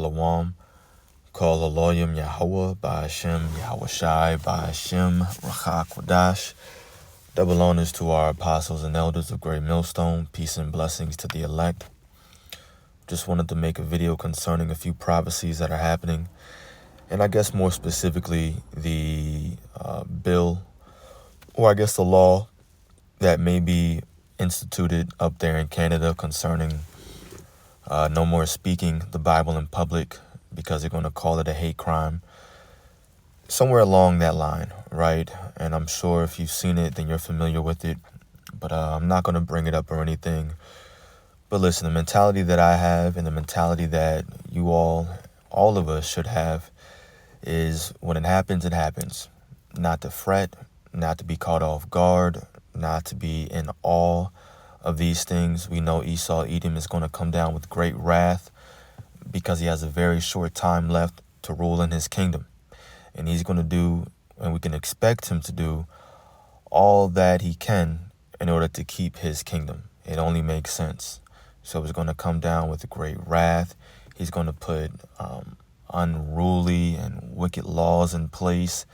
Lawam, Call Aloyim Yahweh, Ba'ashem Yahushai, Ba'ashem Rachak Wadash. Double honors to our apostles and elders of Great Millstone. Peace and blessings to the elect. Just wanted to make a video concerning a few prophecies that are happening. And I guess more specifically, the bill, or I guess the law that may be instituted up there in Canada concerning no more speaking the Bible in public because they're going to call it a hate crime. Somewhere along that line, right? And I'm sure if you've seen it, then you're familiar with it. But I'm not going to bring it up or anything. But listen, the mentality that I have and the mentality that you all of us should have is when it happens, it happens. Not to fret, not to be caught off guard, not to be in awe of these things. We know Esau, Edom, is going to come down with great wrath because he has a very short time left to rule in his kingdom. And he's going to do, and we can expect him to do, all that he can in order to keep his kingdom. It only makes sense. So he's going to come down with a great wrath. He's going to put unruly and wicked laws in place.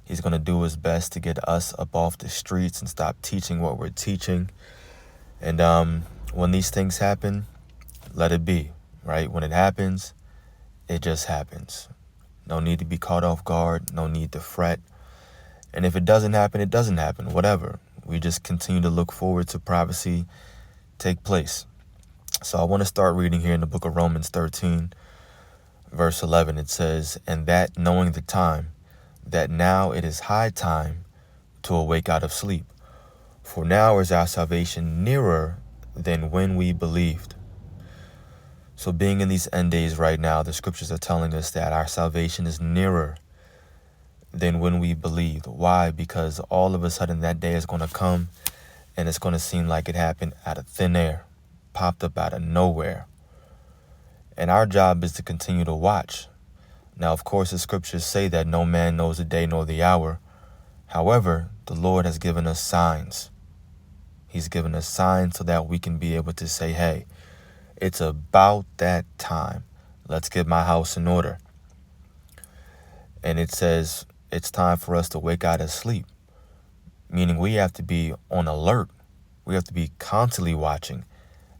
He's going to do his best to get us up off the streets and stop teaching what we're teaching. And when these things happen, let it be, right? When it happens, it just happens. No need to be caught off guard. No need to fret. And if it doesn't happen, it doesn't happen. Whatever. We just continue to look forward to prophecy take place. So I want to start reading here in the book of Romans 13, verse 11. It says, "And that knowing the time, that now it is high time to awake out of sleep. For now is our salvation nearer than when we believed." So being in these end days right now, the scriptures are telling us that our salvation is nearer than when we believed. Why? Because all of a sudden that day is going to come and it's going to seem like it happened out of thin air, popped up out of nowhere. And our job is to continue to watch. Now, of course, the scriptures say that no man knows the day nor the hour. However, the Lord has given us signs. He's given us signs so that we can be able to say, hey, it's about that time. Let's get my house in order. And it says it's time for us to wake out of sleep, meaning we have to be on alert. We have to be constantly watching,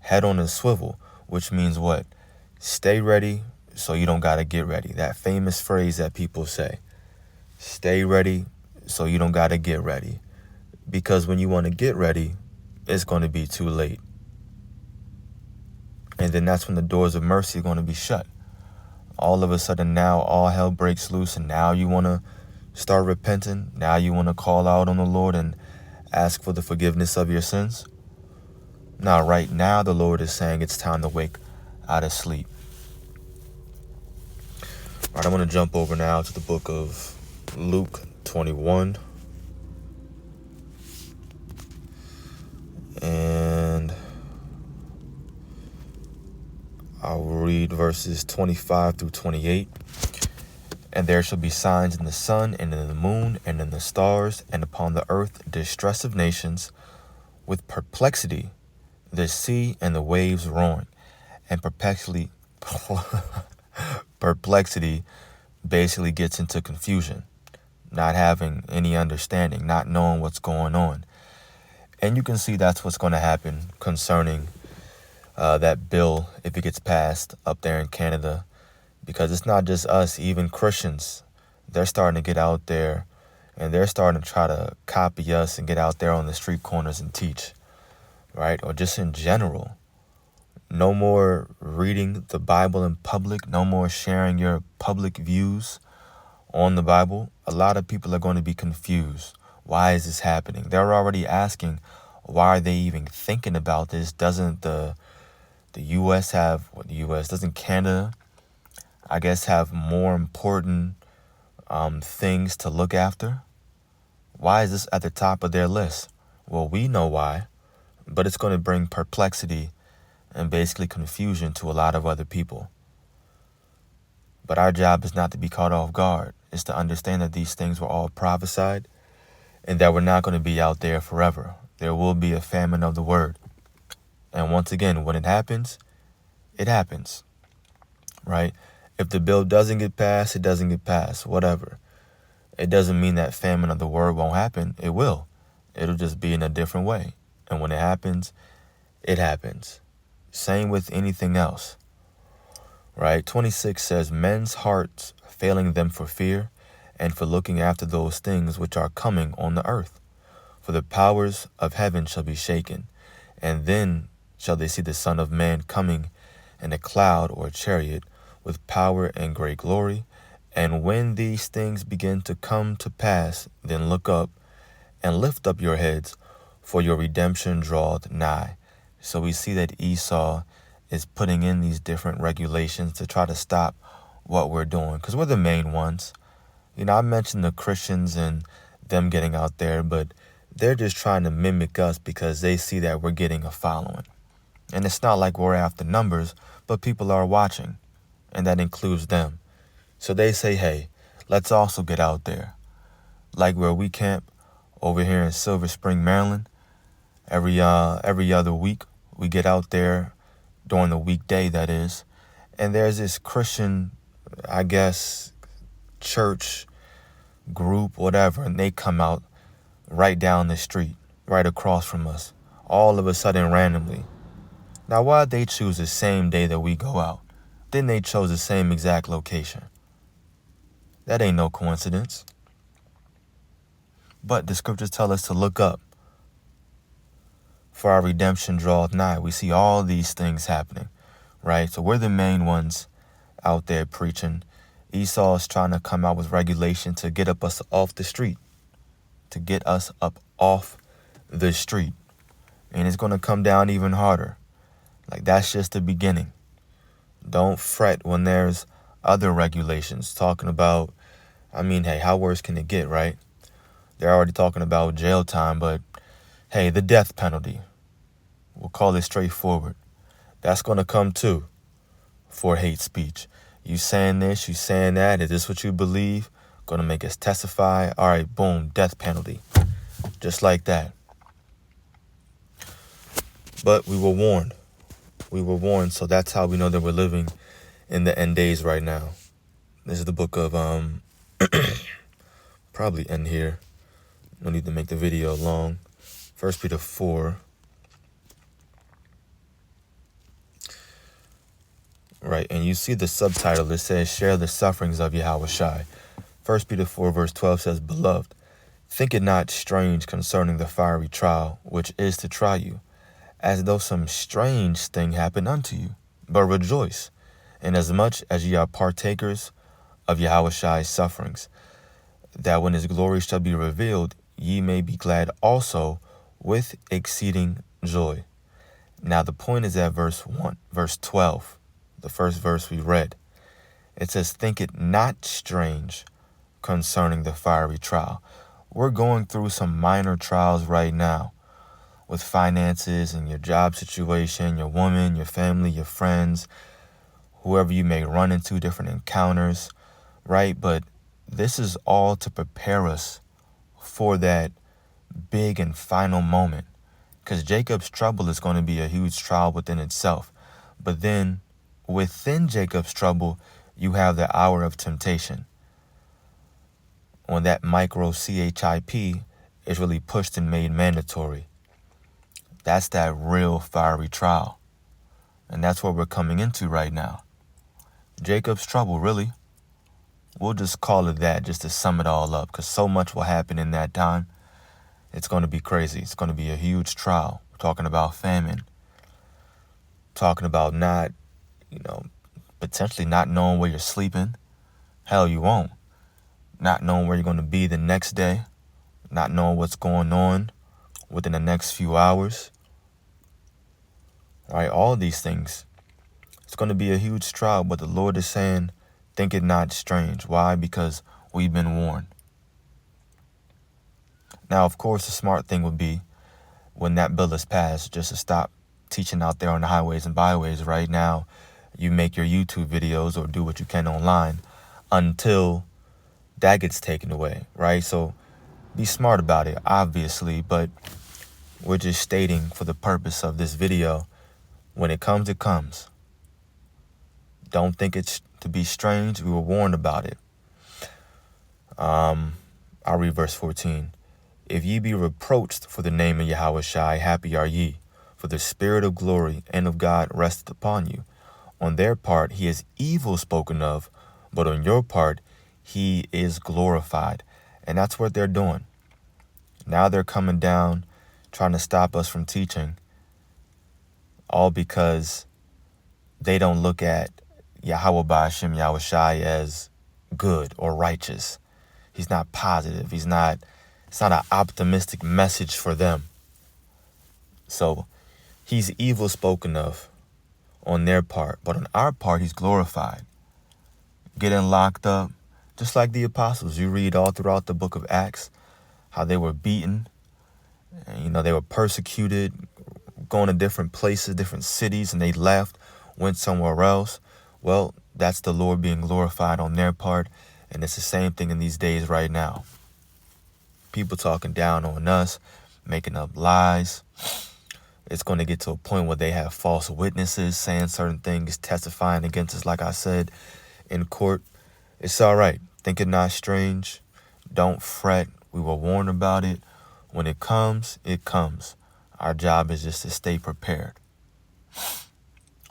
head on a swivel, which means what? Stay ready so you don't got to get ready. That famous phrase that people say, stay ready so you don't got to get ready. Because when you want to get ready, it's going to be too late. And then that's when the doors of mercy are going to be shut. All of a sudden now all hell breaks loose, and now you want to start repenting. Now you want to call out on the Lord and ask for the forgiveness of your sins. Now, right now, the Lord is saying it's time to wake out of sleep. All right, I'm going to jump over now to the book of Luke 21. And I'll read verses 25 through 28. "And there shall be signs in the sun and in the moon and in the stars, and upon the earth distress of nations, with perplexity, the sea and the waves roaring." And perplexity basically gets into confusion, not having any understanding, not knowing what's going on. And you can see that's what's going to happen concerning that bill if it gets passed up there in Canada. Because it's not just us, even Christians, they're starting to get out there and they're starting to try to copy us and get out there on the street corners and teach, right? Or just in general. No more reading the Bible in public. No more sharing your public views on the Bible. A lot of people are going to be confused. Why is this happening? They're already asking, why are they even thinking about this? Doesn't the U.S. have, doesn't Canada, I guess, have more important things to look after? Why is this at the top of their list? Well, we know why, but it's going to bring perplexity and basically confusion to a lot of other people. But our job is not to be caught off guard. It's to understand that these things were all prophesied and that we're not going to be out there forever. There will be a famine of the word. And once again, when it happens, right? If the bill doesn't get passed, it doesn't get passed, whatever. It doesn't mean that famine of the word won't happen. It will. It'll just be in a different way. And when it happens, it happens. Same with anything else. Right? 26 says, men's hearts failing them for fear and for looking after those things which are coming on the earth. For the powers of heaven shall be shaken, and then shall they see the Son of Man coming in a cloud or a chariot with power and great glory. And when these things begin to come to pass, then look up and lift up your heads, for your redemption draweth nigh. So we see that Esau is putting in these different regulations to try to stop what we're doing, because we're the main ones. You know, I mentioned the Christians and them getting out there, but they're just trying to mimic us because they see that we're getting a following. And it's not like we're after numbers, but people are watching, and that includes them. So they say, hey, let's also get out there. Like where we camp over here in Silver Spring, Maryland, every other week, we get out there during the weekday, that is. And there's this Christian, I guess, church group, whatever, and they come out right down the street, right across from us, all of a sudden randomly. Now, why'd they choose the same day that we go out? Then they chose the same exact location. That ain't no coincidence. But the scriptures tell us to look up, for our redemption draweth nigh. We see all these things happening, right? So we're the main ones out there preaching. Esau is trying to come out with regulation to get us off the street, And it's going to come down even harder. Like, that's just the beginning. Don't fret when there's other regulations talking about, hey, how worse can it get, right? They're already talking about jail time, but hey, the death penalty. We'll call it straightforward. That's going to come too for hate speech. You saying this, you saying that. Is this what you believe? Going to make us testify. All right, boom, death penalty. Just like that. But we were warned. So that's how we know that we're living in the end days right now. This is the book of, probably end here. No need to make the video long. 1 Peter 4. Right, and you see the subtitle that says, share the sufferings of Yahushai. 1 Peter 4 verse 12 says, beloved, think it not strange concerning the fiery trial, which is to try you, as though some strange thing happened unto you. But rejoice, inasmuch as ye are partakers of Yahushai's sufferings, that when his glory shall be revealed, ye may be glad also with exceeding joy. Now the point is at verse 12, the first verse we read. It says, think it not strange concerning the fiery trial. We're going through some minor trials right now with finances and your job situation, your woman, your family, your friends, whoever you may run into, different encounters, right? But this is all to prepare us for that big and final moment, because Jacob's trouble is going to be a huge trial within itself. But then within Jacob's trouble, you have the hour of temptation, when that micro CHIP is really pushed and made mandatory. That's that real fiery trial. And that's what we're coming into right now. Jacob's trouble, really. We'll just call it that, just to sum it all up, because so much will happen in that time. It's going to be crazy. It's going to be a huge trial. We're talking about famine. Talking about not, potentially not knowing where you're sleeping. Hell, you won't. Not knowing where you're going to be the next day. Not knowing what's going on within the next few hours. Right? All these things. It's going to be a huge trial, but the Lord is saying, think it not strange. Why? Because we've been warned. Now, of course, the smart thing would be, when that bill is passed, just to stop teaching out there on the highways and byways. Right now, you make your YouTube videos or do what you can online until that gets taken away, right? So be smart about it, obviously, but we're just stating for the purpose of this video, when it comes, it comes. Don't think it's to be strange, we were warned about it. I'll read verse 14. If ye be reproached for the name of Yahushai, happy are ye, for the spirit of glory and of God resteth upon you. On their part he is evil spoken of, but on your part he is glorified. And that's what they're doing. Now they're coming down, trying to stop us from teaching, all because they don't look at Yahweh Ba'ashem Yahushai as good or righteous. He's not positive. It's not an optimistic message for them. So he's evil spoken of on their part, but on our part, he's glorified. Getting locked up, just like the apostles. You read all throughout the book of Acts how they were beaten, and, they were persecuted, going to different places, different cities, and they left, went somewhere else. Well, that's the Lord being glorified on their part, and it's the same thing in these days right now. People talking down on us, making up lies. It's going to get to a point where they have false witnesses saying certain things, testifying against us, like I said, in court. It's all right. Think it not strange. Don't fret. We were warned about it. When it comes, it comes. Our job is just to stay prepared.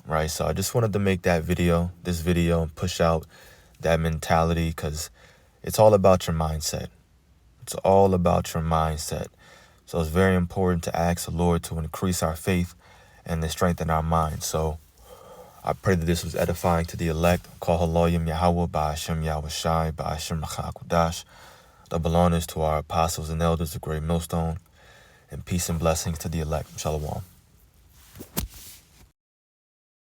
Right? So I just wanted to make this video, and push out that mentality, because it's all about your mindset. It's all about your mindset. So it's very important to ask the Lord to increase our faith and to strengthen our minds. So I pray that this was edifying to the elect. Call Haloyim Yahweh, Ba'ashem Yahushai, Ba'ashem Rachakudash. Double honors to our apostles and elders of Great Millstone, and peace and blessings to the elect. Shalom.